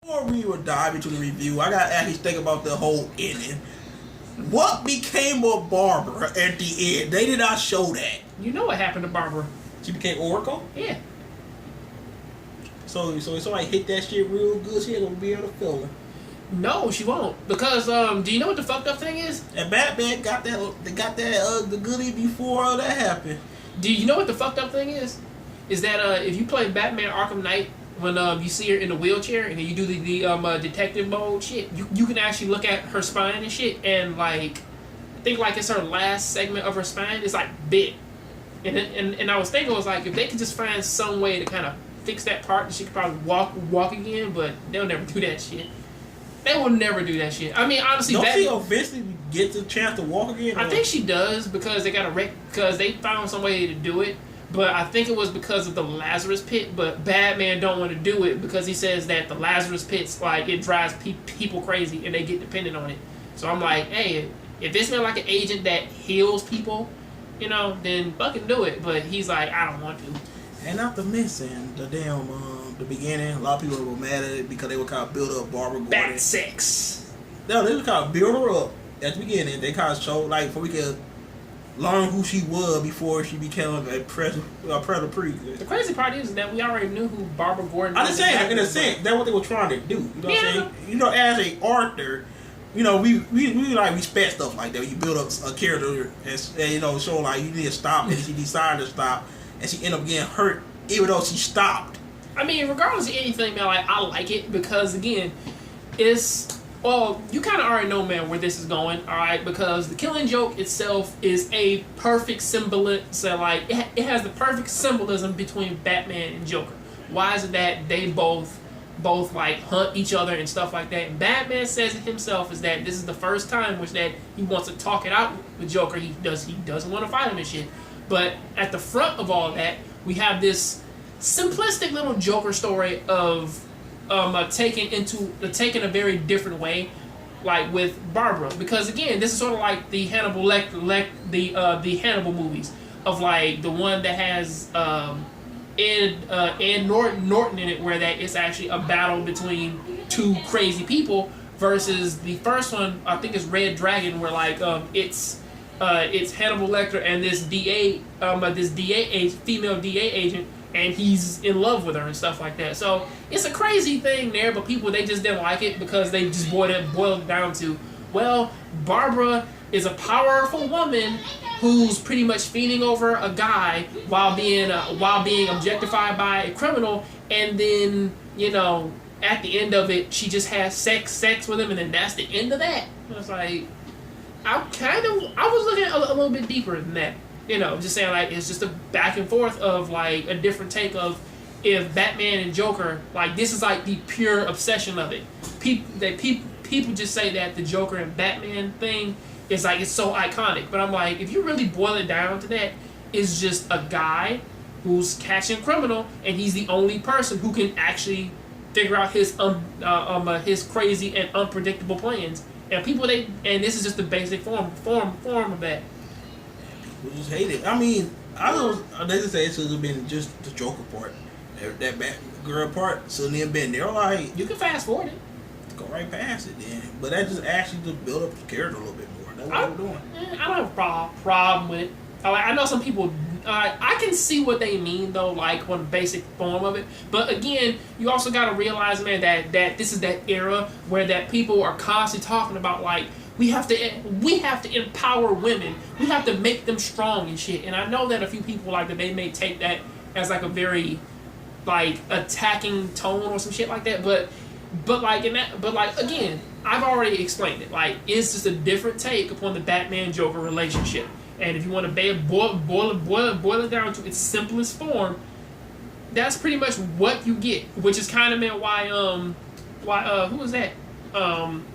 Before we would dive into the review, I gotta actually think about the whole ending. What became of Barbara at the end? They did not show that. You know what happened to Barbara? She became Oracle? Yeah. So if somebody hit that shit real good, she ain't gonna be able to feel it. No, she won't. Because do you know what the fucked up thing is? And Batman got the goodie before that happened. Do you know what the fucked up thing is? Is that if you play Batman Arkham Knight, when you see her in the wheelchair and then you do the detective mode shit, you can actually look at her spine and shit, and like I think like it's her last segment of her spine is like big. And I was thinking, I was like, if they could just find some way to kind of fix that part, she could probably walk again, but they'll never do that shit. They will never do that shit. I mean, honestly, don't she eventually get the chance to walk again? I think she does because they found some way to do it. But I think it was because of the Lazarus Pit. But Batman don't want to do it because he says that the Lazarus Pit's like it drives people crazy and they get dependent on it. So I'm like, hey, if this man like an agent that heals people, you know, then fucking do it. But he's like, I don't want to. And not to mention the damn the beginning. A lot of people were mad at it because they would kind of build up Barbara Gordon. Bat sex. No, they would kind of build her up at the beginning. They kind of showed like before we could learn who she was before she became a predator priest. The crazy part is that we already knew who Barbara Gordon was. I'm just saying, in a sense, that's what they were trying to do. You know what I'm saying? You know, as a author, you know, we like respect stuff like that. You build up a character and you know, show like you need to stop, and she decided to stop, and she ended up getting hurt, even though she stopped. I mean, regardless of anything, man, like I like it because again, it's. Well, you kind of already know, man, where this is going, all right? Because the Killing Joke itself is a perfect symbolism. So, like, it has the perfect symbolism between Batman and Joker. Why is it that they both like hunt each other and stuff like that? And Batman says it himself is that this is the first time which that he wants to talk it out with Joker. He doesn't want to fight him and shit. But at the front of all that, we have this simplistic little Joker story of. Taken a very different way, like with Barbara, because again, this is sort of like the Hannibal the Hannibal movies of like the one that has Ed Norton in it, where that it's actually a battle between two crazy people versus the first one. I think it's Red Dragon, where like it's Hannibal Lecter and this female DA agent. And he's in love with her and stuff like that. So it's a crazy thing there, but people, they just didn't like it because they just boiled it down to, well, Barbara is a powerful woman who's pretty much fiending over a guy while being objectified by a criminal, and then, you know, at the end of it, she just has sex with him, and then that's the end of that. I was like, I was looking at a little bit deeper than that. You know, just saying like it's just a back and forth of like a different take of if Batman and Joker, like this is like the pure obsession of it. People just say that the Joker and Batman thing is like it's so iconic, but I'm like, if you really boil it down to that, it's just a guy who's catching a criminal and he's the only person who can actually figure out his crazy and unpredictable plans. And this is just the basic form of that. We just hate it. I mean, they just say it should have been just the Joker part. That Batgirl part shouldn't have been there. Like, you can fast forward it. Go right past it then. But that just actually to build up the character a little bit more. That's what we're doing. I don't have a problem with it. I know some people. I can see what they mean though, like on the basic form of it. But again, you also got to realize, man, that this is that era where that people are constantly talking about like. We have to empower women. We have to make them strong and shit. And I know that a few people like that they may take that as like a very like attacking tone or some shit like that. But like again, I've already explained it. Like it's just a different take upon the Batman Joker relationship. And if you want to boil it down to its simplest form, that's pretty much what you get. Which is kind of meant why who was that?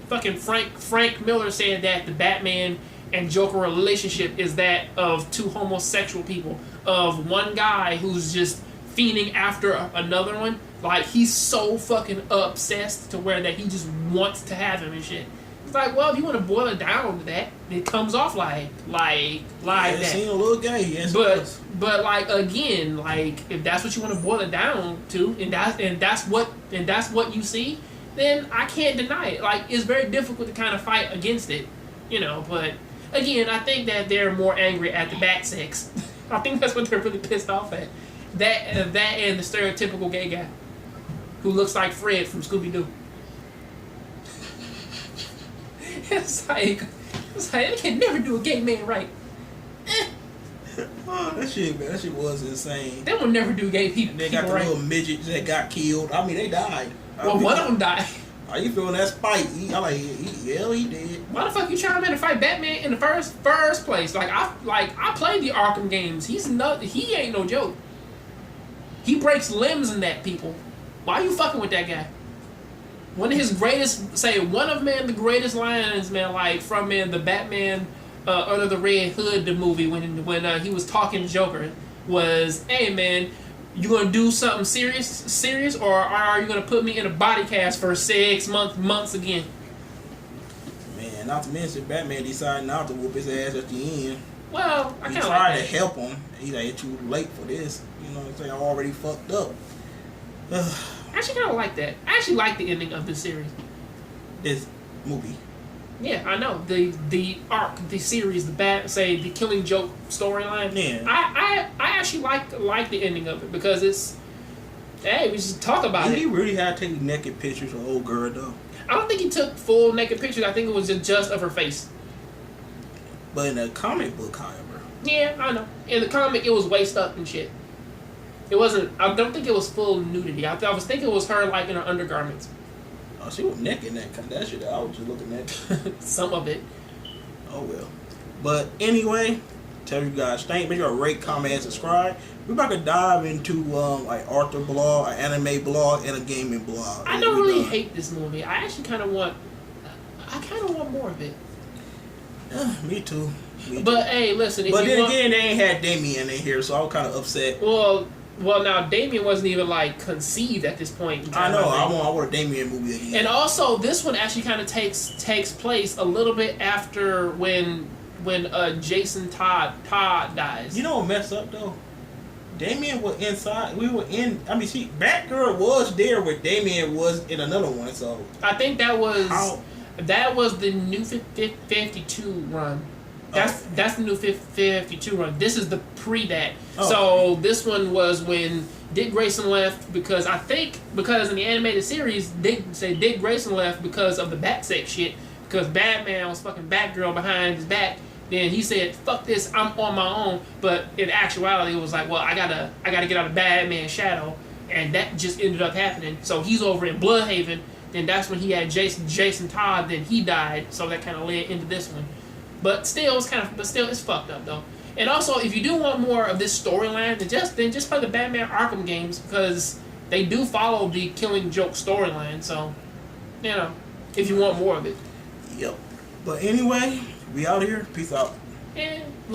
Fucking Frank Miller said that the Batman and Joker relationship is that of two homosexual people, of one guy who's just fiending after another one, like he's so fucking obsessed to where that he just wants to have him and shit. It's like, well, if you want to boil it down to that, it comes off like that. Seems a little gay, yes. But like again, like if that's what you want to boil it down to, and that's what you see. then I can't deny it. Like, it's very difficult to kind of fight against it, you know. But again, I think that they're more angry at the bat sex. I think that's what they're really pissed off at. That and the stereotypical gay guy who looks like Fred from Scooby Doo. It's like they can never do a gay man right. Oh, that shit, man, that shit was insane. They will never do gay people. They got the right. little midgets that got killed. I mean, they died. Well, one of them died. Are you feeling that spite? He did. Why the fuck you trying to fight Batman in the first place? I played the Arkham games. He ain't no joke. He breaks limbs in that, people. Why are you fucking with that guy? One of the greatest lines, man, like from the Batman Under the Red Hood the movie when he was talking to Joker was, "Hey man, you gonna do something serious, or are you gonna put me in a body cast for 6 months again?" Man, not to mention Batman decided not to whoop his ass at the end. Well, I he kind of tried like to help him. He's like, "It's too late for this." You know what I'm saying? I'm already fucked up. I actually kind of like that. I actually like the ending of this series. This movie. Yeah, I know the arc, the series, the Killing Joke storyline. Yeah. I actually like the ending of it because it's. Hey, we should talk about it. Did he really have to take naked pictures of old girl though? I don't think he took full naked pictures. I think it was just of her face. But in the comic book, however. Yeah, I know. In the comic, it was waist up and shit. It wasn't. I don't think it was full nudity. I was thinking it was her like in her undergarments. Oh, she was naked in that shit. I was just looking at some of it. Oh well. But anyway, tell you guys, make sure to rate, comment, and subscribe. We're about to dive into like Arthur blog, an anime blog, and a gaming blog. I don't really hate this movie. I actually kind of want more of it. Me too. But hey, listen. But then again, they ain't had Damien in here, so I was kind of upset. Well, now Damien wasn't even like conceived at this point in time. I know. I want a Damien movie again. And also, this one actually kind of takes place a little bit after when Jason Todd dies. You know what messed up though? Damien was inside. We were in. I mean, Batgirl was there where Damien was in another one. So I think that was the New 52 run. That's the New 52 run. This is the pre that. Oh. So this one was when Dick Grayson left because in the animated series Dick Grayson left because of the Batsex shit, because Batman was fucking Batgirl behind his back. Then he said, "Fuck this, I'm on my own." But in actuality, it was like, well, I gotta get out of Batman's shadow, and that just ended up happening. So he's over in Bloodhaven. Then that's when he had Jason Todd. Then he died. So that kind of led into this one. But still, it's fucked up though. And also, if you do want more of this storyline, then just play the Batman Arkham games because they do follow the Killing Joke storyline. So, you know, if you want more of it. Yep. But anyway, we out here. Peace out. And love.